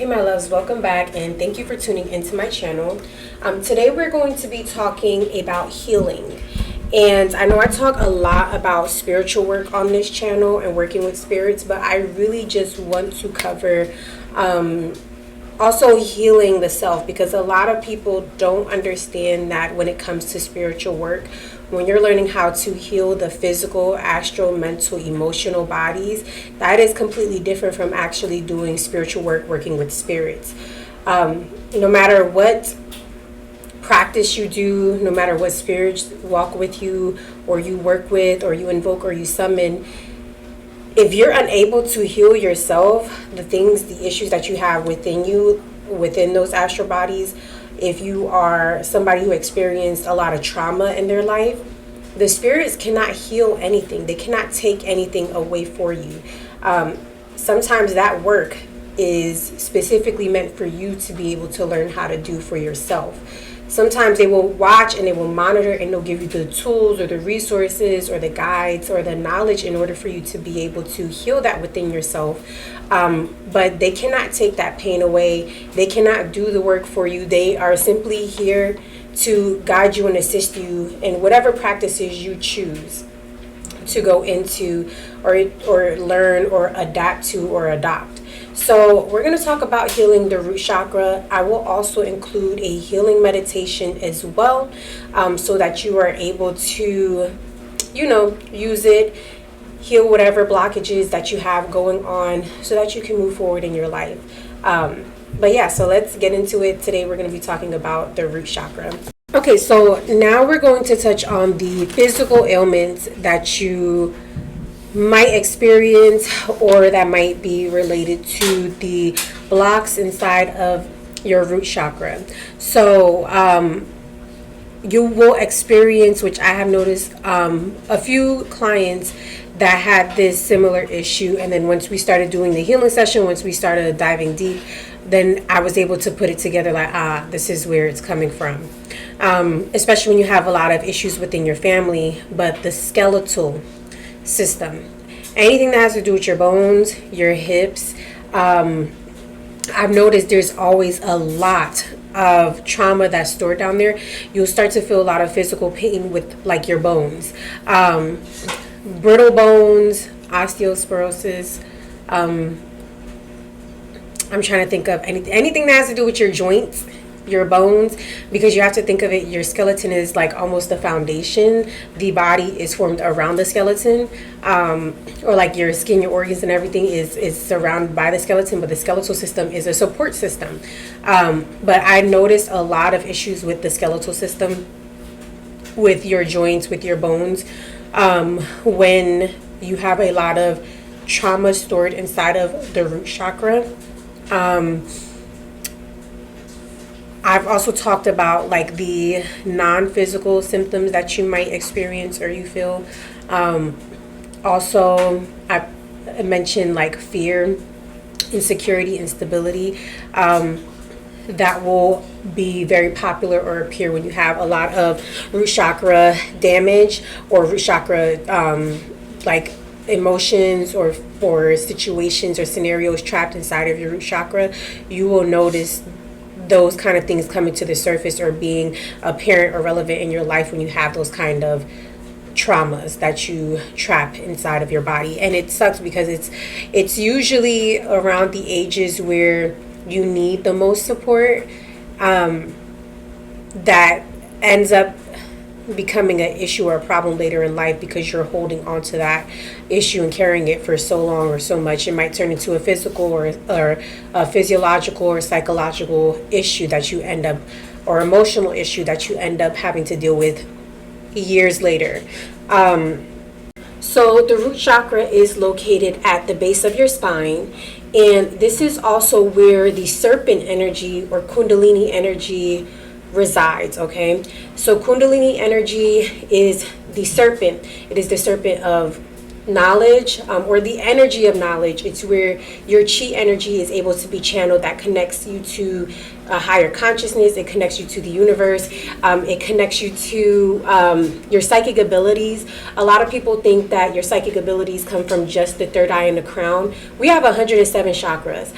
Hey my loves, welcome back and thank you for tuning into my channel. Today we're going to be talking about healing. And I know I talk a lot about spiritual work on this channel and working with spirits, but I really just want to cover also healing the self, because a lot of people don't understand that when it comes to spiritual work, when you're learning how to heal the physical, astral, mental, emotional bodies, that is completely different from actually doing spiritual work, working with spirits. No matter what practice you do, no matter what spirits walk with you or you work with or you invoke or you summon, if you're unable to heal yourself, the issues that you have within you, within those astral bodies, if you are somebody who experienced a lot of trauma in their life, the spirits cannot heal anything. They cannot take anything away for you. Sometimes that work is specifically meant for you to be able to learn how to do for yourself. Sometimes they will watch and they will monitor and they'll give you the tools or the resources or the guides or the knowledge in order for you to be able to heal that within yourself. But they cannot take that pain away. They cannot do the work for you. They are simply here to guide you and assist you in whatever practices you choose to go into or learn or adapt to or adopt. So we're going to talk about healing the root chakra. I will also include a healing meditation as well, so that you are able to, use it, heal whatever blockages that you have going on so that you can move forward in your life. But yeah, so let's get into it. Today we're going to be talking about the root chakra. Okay, so now we're going to touch on the physical ailments that you might experience or that might be related to the blocks inside of your root chakra. So you will experience, which I have noticed a few clients that had this similar issue, and then once we started doing the healing session, once we started diving deep, then I was able to put it together like, this is where it's coming from. Especially when you have a lot of issues within your family, but the skeletal system, anything that has to do with your bones, your hips, I've noticed there's always a lot of trauma that's stored down there. You'll start to feel a lot of physical pain with like your bones, brittle bones, osteoporosis. I'm trying to think of anything that has to do with your joints, your bones, because you have to think of it, your skeleton is like almost the foundation. The body is formed around the skeleton, or like your skin, your organs and everything is surrounded by the skeleton, but the skeletal system is a support system. But I noticed a lot of issues with the skeletal system, with your joints, with your bones, when you have a lot of trauma stored inside of the root chakra. I've also talked about like the non-physical symptoms that you might experience or you feel. Also, I mentioned like fear, insecurity, instability. That will be very popular or appear when you have a lot of root chakra damage or root chakra like emotions or situations or scenarios trapped inside of your root chakra. You will notice those kind of things coming to the surface or being apparent or relevant in your life when you have those kind of traumas that you trap inside of your body. And it sucks because it's usually around the ages where you need the most support, that ends up becoming an issue or a problem later in life because you're holding on to that issue and carrying it for so long or so much. It might turn into a physical or a physiological or psychological issue that you end up, or emotional issue that you end up having to deal with years later. So the root chakra is located at the base of your spine, and this is also where the serpent energy or kundalini energy resides. Okay, so kundalini energy is the serpent. It is the serpent of knowledge, or the energy of knowledge. It's where your chi energy is able to be channeled, that connects you to a higher consciousness. It connects you to the universe. It connects you to your psychic abilities. A lot of people think that your psychic abilities come from just the third eye and the crown. We have 107 chakras.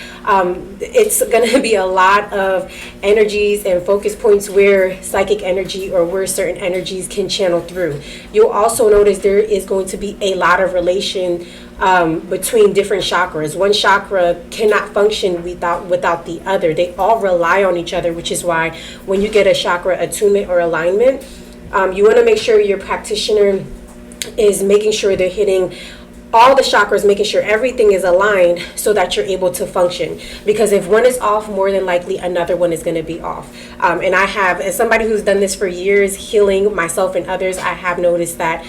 It's going to be a lot of energies and focus points where psychic energy or where certain energies can channel through. You'll also notice there is going to be a lot of relation between different chakras. One chakra cannot function without the other. They all rely on each other, which is why when you get a chakra attunement or alignment, you want to make sure your practitioner is making sure they're hitting all the chakras, making sure everything is aligned so that you're able to function. Because if one is off, more than likely another one is going to be off. And I have, as somebody who's done this for years, healing myself and others, I have noticed that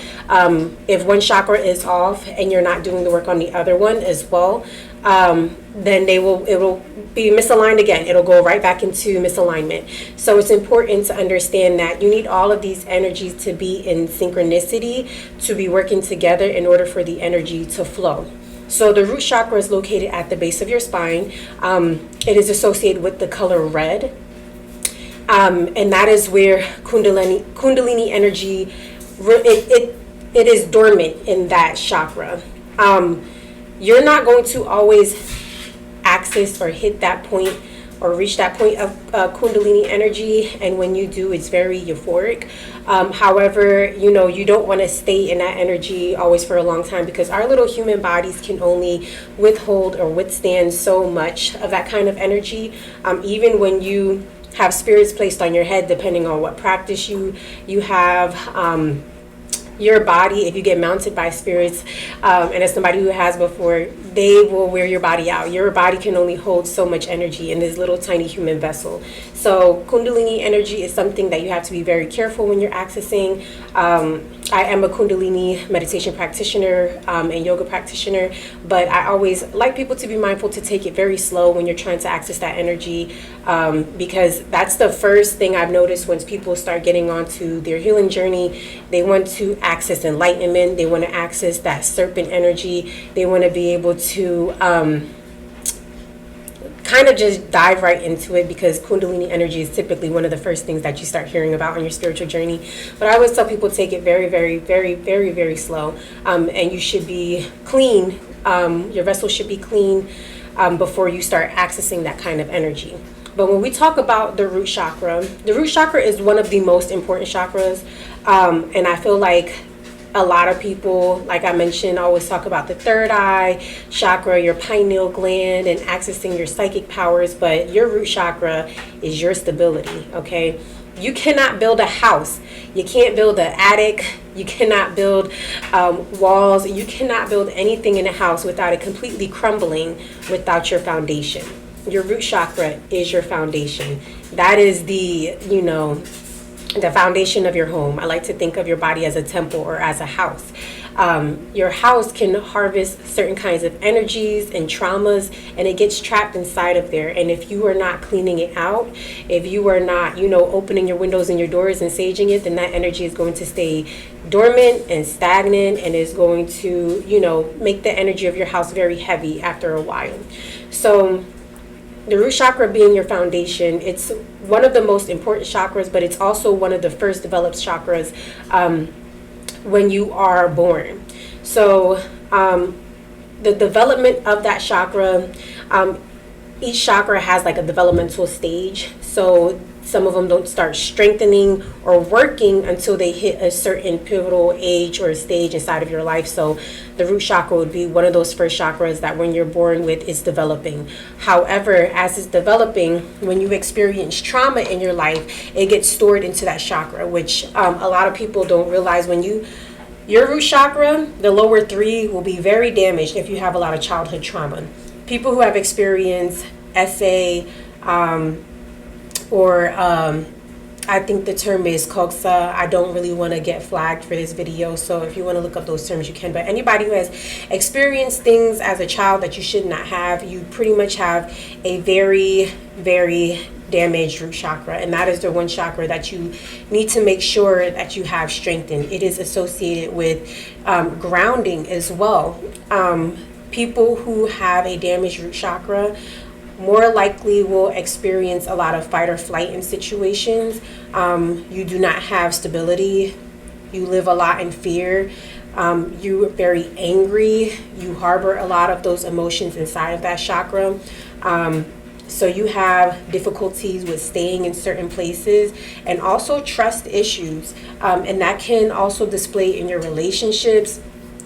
if one chakra is off and you're not doing the work on the other one as well, then it will be misaligned again. It'll go right back into misalignment. So it's important to understand that you need all of these energies to be in synchronicity, to be working together in order for the energy to flow. So the root chakra is located at the base of your spine. It is associated with the color red. And that is where Kundalini energy, it is dormant in that chakra. You're not going to always access or hit that point or reach that point of Kundalini energy, and when you do, it's very euphoric. However, you don't want to stay in that energy always for a long time, because our little human bodies can only withhold or withstand so much of that kind of energy. Even when you have spirits placed on your head, depending on what practice you have, your body, if you get mounted by spirits, and as somebody who has before, they will wear your body out. Your body can only hold so much energy in this little tiny human vessel. So Kundalini energy is something that you have to be very careful when you're accessing. I am a Kundalini meditation practitioner and yoga practitioner, but I always like people to be mindful to take it very slow when you're trying to access that energy, because that's the first thing I've noticed once people start getting onto their healing journey. They want to access enlightenment. They want to access that serpent energy. They want to be able to kind of just dive right into it, because Kundalini energy is typically one of the first things that you start hearing about on your spiritual journey. But I always tell people, take it very, very, very, very, very slow, and you should be clean. Your vessel should be clean before you start accessing that kind of energy. But when we talk about the root chakra is one of the most important chakras, and I feel like a lot of people, like I mentioned, always talk about the third eye chakra, your pineal gland, and accessing your psychic powers, but your root chakra is your stability, okay? You cannot build a house. You can't build an attic. You cannot build walls. You cannot build anything in a house without it completely crumbling without your foundation. Your root chakra is your foundation. That is the foundation of your home. I like to think of your body as a temple or as a house. Your house can harvest certain kinds of energies and traumas, and it gets trapped inside of there. And if you are not cleaning it out, if you are not, opening your windows and your doors and saging it, then that energy is going to stay dormant and stagnant, and is going to, make the energy of your house very heavy after a while. So the root chakra being your foundation, it's one of the most important chakras, but it's also one of the first developed chakras when you are born. So the development of that chakra, each chakra has like a developmental stage. So some of them don't start strengthening or working until they hit a certain pivotal age or stage inside of your life. So the root chakra would be one of those first chakras that when you're born with, is developing. However, as it's developing, when you experience trauma in your life, it gets stored into that chakra, which a lot of people don't realize. Your root chakra, the lower three, will be very damaged if you have a lot of childhood trauma. People who have experienced SA, or I think the term is koksa. I don't really want to get flagged for this video, so if you want to look up those terms, you can. But anybody who has experienced things as a child that you should not have, you pretty much have a very, very damaged root chakra, and that is the one chakra that you need to make sure that you have strengthened. It is associated with grounding as well. People who have a damaged root chakra more likely will experience a lot of fight or flight in situations. You do not have stability. You live a lot in fear. You're very angry. You harbor a lot of those emotions inside of that chakra. So you have difficulties with staying in certain places, and also trust issues. And that can also display in your relationships,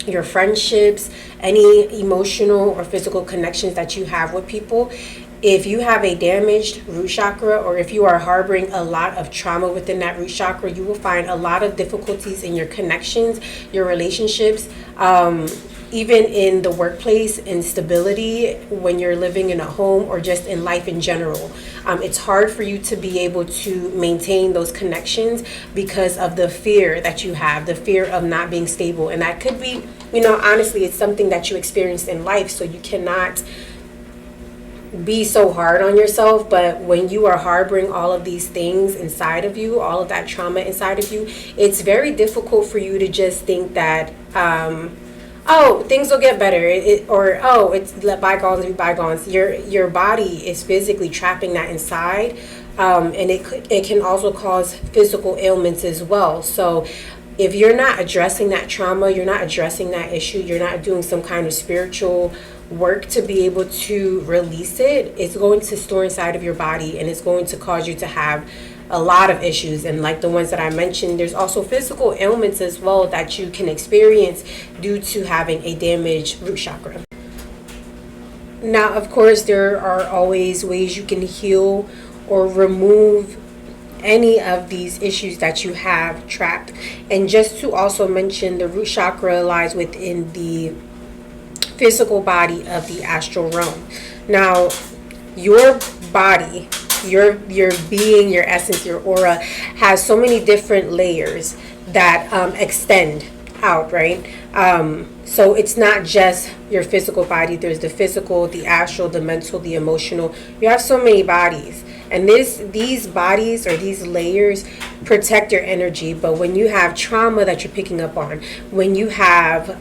your friendships, any emotional or physical connections that you have with people. If you have a damaged root chakra, or if you are harboring a lot of trauma within that root chakra, you will find a lot of difficulties in your connections, your relationships, even in the workplace, instability when you're living in a home, or just in life in general. It's hard for you to be able to maintain those connections because of the fear that you have, the fear of not being stable. And that could be, honestly, it's something that you experienced in life, so you cannot be so hard on yourself. But when you are harboring all of these things inside of you, all of that trauma inside of you, it's very difficult for you to just think that oh, things will get better, it's let bygones be bygones. Your body is physically trapping that inside, and it can also cause physical ailments as well. So if you're not addressing that trauma, you're not addressing that issue, you're not doing some kind of spiritual work to be able to release it, it's going to store inside of your body, and it's going to cause you to have a lot of issues. And like the ones that I mentioned, there's also physical ailments as well that you can experience due to having a damaged root chakra. Now, of course, there are always ways you can heal or remove any of these issues that you have trapped. And just to also mention, the root chakra lies within the physical body of the astral realm. Now, your body, your being, your essence, your aura has so many different layers that extend out, right? So it's not just your physical body. There's the physical, the astral, the mental, the emotional. You have so many bodies, and these bodies, or these layers, protect your energy. But when you have trauma that you're picking up on, when you have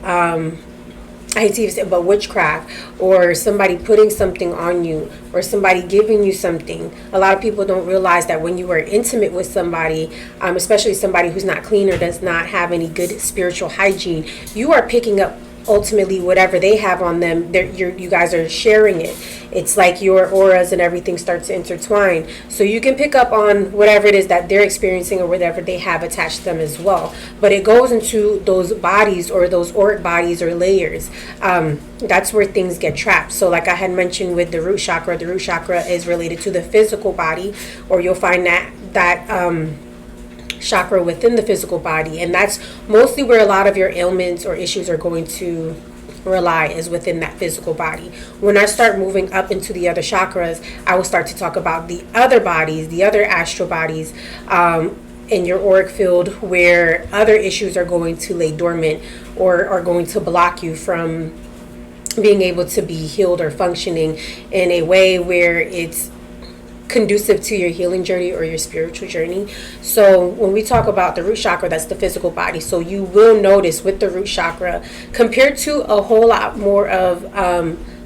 I hate to even say, but witchcraft, or somebody putting something on you, or somebody giving you something. A lot of people don't realize that when you are intimate with somebody, especially somebody who's not clean or does not have any good spiritual hygiene, you are picking up ultimately whatever they have on them. You guys are sharing it. It's like your auras and everything starts to intertwine. So you can pick up on whatever it is that they're experiencing, or whatever they have attached to them as well. But it goes into those bodies, or those auric bodies or layers. That's where things get trapped. So like I had mentioned with the root chakra is related to the physical body, or you'll find that chakra within the physical body, and that's mostly where a lot of your ailments or issues are going to rely, is within that physical body. When I start moving up into the other chakras, I will start to talk about the other bodies, the other astral bodies in your auric field, where other issues are going to lay dormant, or are going to block you from being able to be healed or functioning in a way where it's conducive to your healing journey or your spiritual journey. So when we talk about the root chakra, that's the physical body. So you will notice with the root chakra, compared to a whole lot more of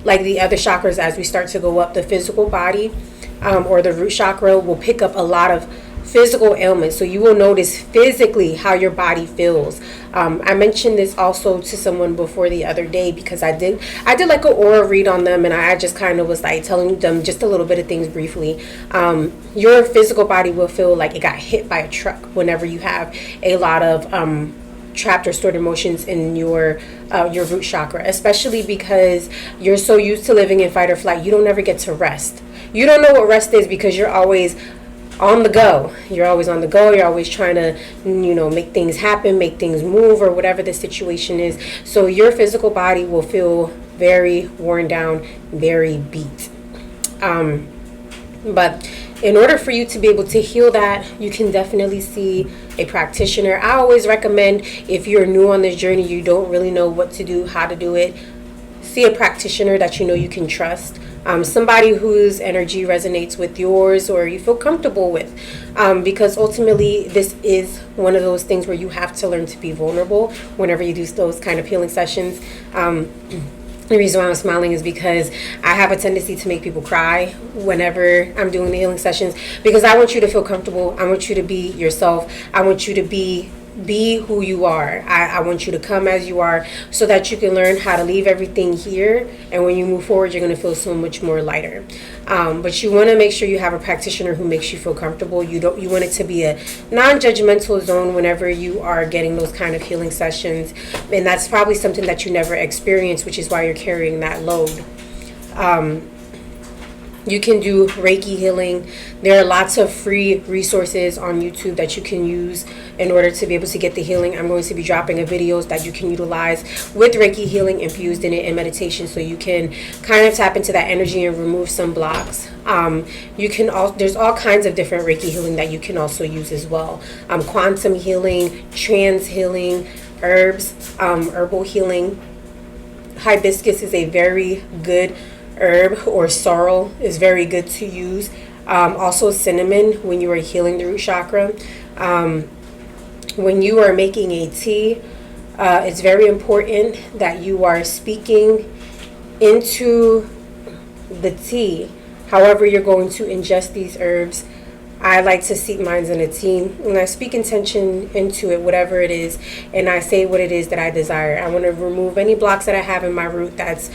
like the other chakras, as we start to go up, the physical body or the root chakra will pick up a lot of physical ailments. So you will notice physically how your body feels. I mentioned this also to someone before the other day, because I did like an aura read on them, and I just kind of was like telling them just a little bit of things briefly. Your physical body will feel like it got hit by a truck whenever you have a lot of trapped or stored emotions in your root chakra, especially because you're so used to living in fight or flight. You don't ever get to rest. You don't know what rest is, because you're always on the go. You're always on the go. You're always trying to, make things happen, make things move, or whatever the situation is. So your physical body will feel very worn down, very beat. But in order for you to be able to heal that, you can definitely see a practitioner. I always recommend, if you're new on this journey, you don't really know what to do, how to do it, see a practitioner that you can trust. Somebody whose energy resonates with yours, or you feel comfortable with, because ultimately this is one of those things where you have to learn to be vulnerable whenever you do those kind of healing sessions. The reason why I'm smiling is because I have a tendency to make people cry whenever I'm doing the healing sessions, because I want you to feel comfortable. I want you to be yourself. I want you to be who you are. I want you to come as you are, so that you can learn how to leave everything here, and when you move forward, you're going to feel so much more lighter. But you want to make sure you have a practitioner who makes you feel comfortable. You want it to be a non-judgmental zone whenever you are getting those kind of healing sessions, and that's probably something that you never experienced, which is why you're carrying that load. You can do Reiki healing. There are lots of free resources on YouTube that you can use in order to be able to get the healing. I'm going to be dropping videos that you can utilize with Reiki healing infused in it in meditation, so you can kind of tap into that energy and remove some blocks. There's all kinds of different Reiki healing that you can also use as well. Quantum healing, trance healing, herbs, herbal healing. Hibiscus is a very good herb, or sorrel is very good to use. Also cinnamon when you are healing the root chakra. When you are making a tea, it's very important that you are speaking into the tea. However you're going to ingest these herbs, I like to seep mine in a tea, and I speak intention into it, whatever it is, and I say what it is that I desire. I want to remove any blocks that I have in my root that's,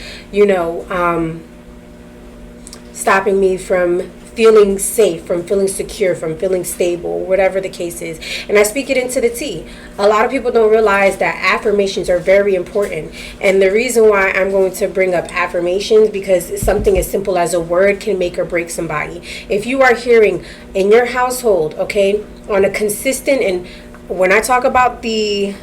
stopping me from feeling safe, from feeling secure, from feeling stable, whatever the case is. And I speak it into the tea. A lot of people don't realize that affirmations are very important. And the reason why I'm going to bring up affirmations, because something as simple as a word can make or break somebody. If you are hearing in your household, okay, on a consistent, and when I talk about the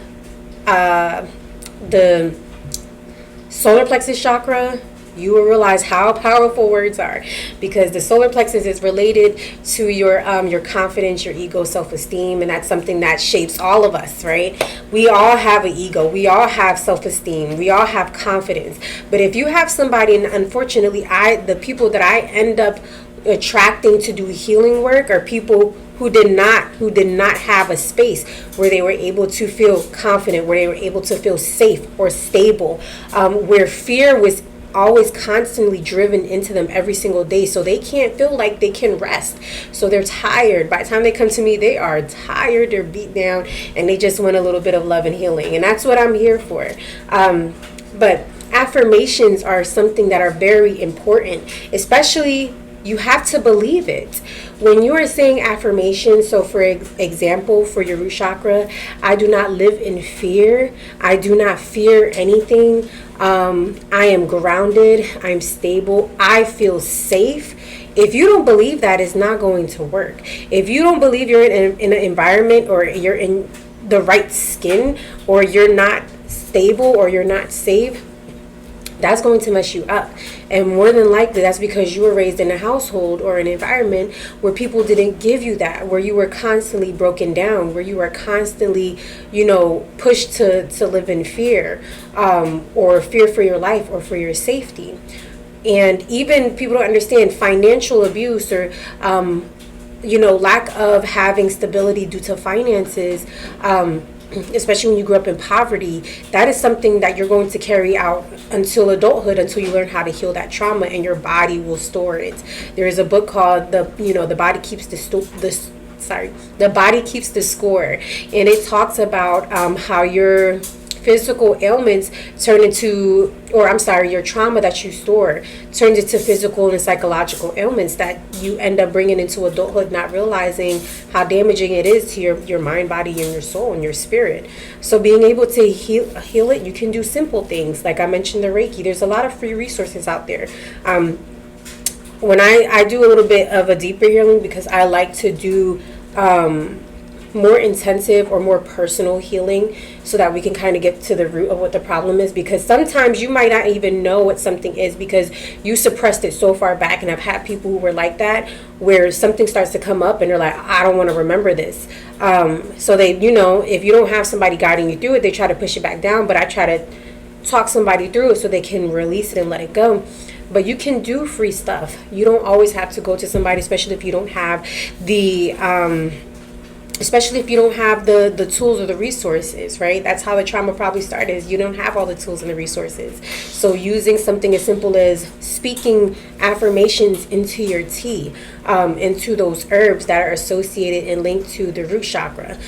solar plexus chakra, you will realize how powerful words are, because the solar plexus is related to your confidence, your ego, self-esteem, and that's something that shapes all of us, right? We all have an ego, we all have self-esteem, we all have confidence. But if you have somebody, and unfortunately the people that I end up attracting to do healing work are people who did not have a space where they were able to feel confident, where they were able to feel safe or stable, where fear was always constantly driven into them every single day, so they can't feel like they can rest. So they're tired. By the time they come to me, they are tired, they're beat down, and they just want a little bit of love and healing. And that's what I'm here for. But affirmations are something that are very important, especially you have to believe it. When you are saying affirmations, so for example, for your root chakra, I do not live in fear. I do not fear anything. I am grounded. I'm stable. I feel safe. If you don't believe that, it's not going to work. If you don't believe you're in an environment, or you're in the right skin, or you're not stable, or you're not safe, that's going to mess you up. And more than likely, that's because you were raised in a household or an environment where people didn't give you that, where you were constantly broken down, where you were constantly, pushed to live in fear, or fear for your life or for your safety. And even people don't understand financial abuse, or lack of having stability due to finances, especially when you grew up in poverty. That is something that you're going to carry out until adulthood, until you learn how to heal that trauma, and your body will store it. There is a book called the body keeps the body keeps the score, and it talks about how your physical ailments your trauma that you store turns into physical and psychological ailments that you end up bringing into adulthood, not realizing how damaging it is to your mind, body, and your soul and your spirit. So being able to heal it, you can do simple things. Like I mentioned, the Reiki, there's a lot of free resources out there. When I do a little bit of a deeper healing, because I like to do more intensive or more personal healing, so that we can kind of get to the root of what the problem is, because sometimes you might not even know what something is because you suppressed it so far back. And I've had people who were like that, where something starts to come up and they're like, I don't want to remember this. So they, if you don't have somebody guiding you through it, they try to push it back down. But I try to talk somebody through it so they can release it and let it go. But you can do free stuff. You don't always have to go to somebody, especially if you don't have the especially if you don't have the tools or the resources, right? That's how the trauma probably started, is you don't have all the tools and the resources. So using something as simple as speaking affirmations into your tea, into those herbs that are associated and linked to the root chakra,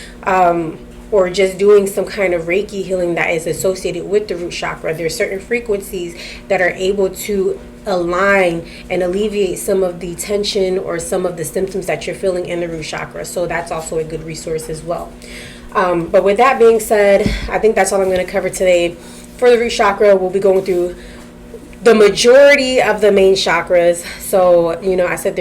or just doing some kind of Reiki healing that is associated with the root chakra. There are certain frequencies that are able to align and alleviate some of the tension or some of the symptoms that you're feeling in the root chakra. So that's also a good resource as well. But with that being said, I think that's all I'm going to cover today. For the root chakra, we'll be going through the majority of the main chakras. So, you know, I said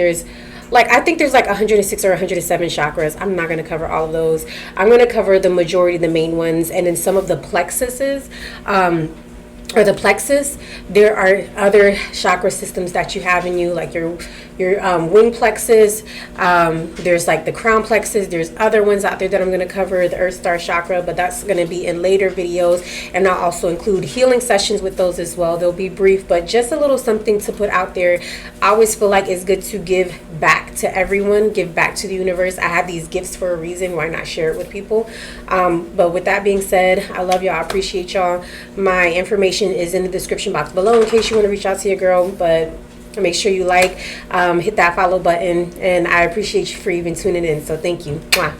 I think there's like 106 or 107 chakras. I'm not going to cover all of those. I'm going to cover the majority of the main ones, and then some of the plexuses, or the plexus. There are other chakra systems that you have in you, like your wing plexus. There's like the crown plexus. There's other ones out there that I'm going to cover, the earth star chakra, but that's going to be in later videos. And I'll also include healing sessions with those as well. They'll be brief, but just a little something to put out there. I always feel like it's good to give back to everyone, give back to the universe. I have these gifts for a reason. Why not share it with people? But with that being said, I love y'all. I appreciate y'all. My information is in the description box below in case you want to reach out to your girl. But make sure you hit that follow button, and I appreciate you for even tuning in. So thank you. Mwah.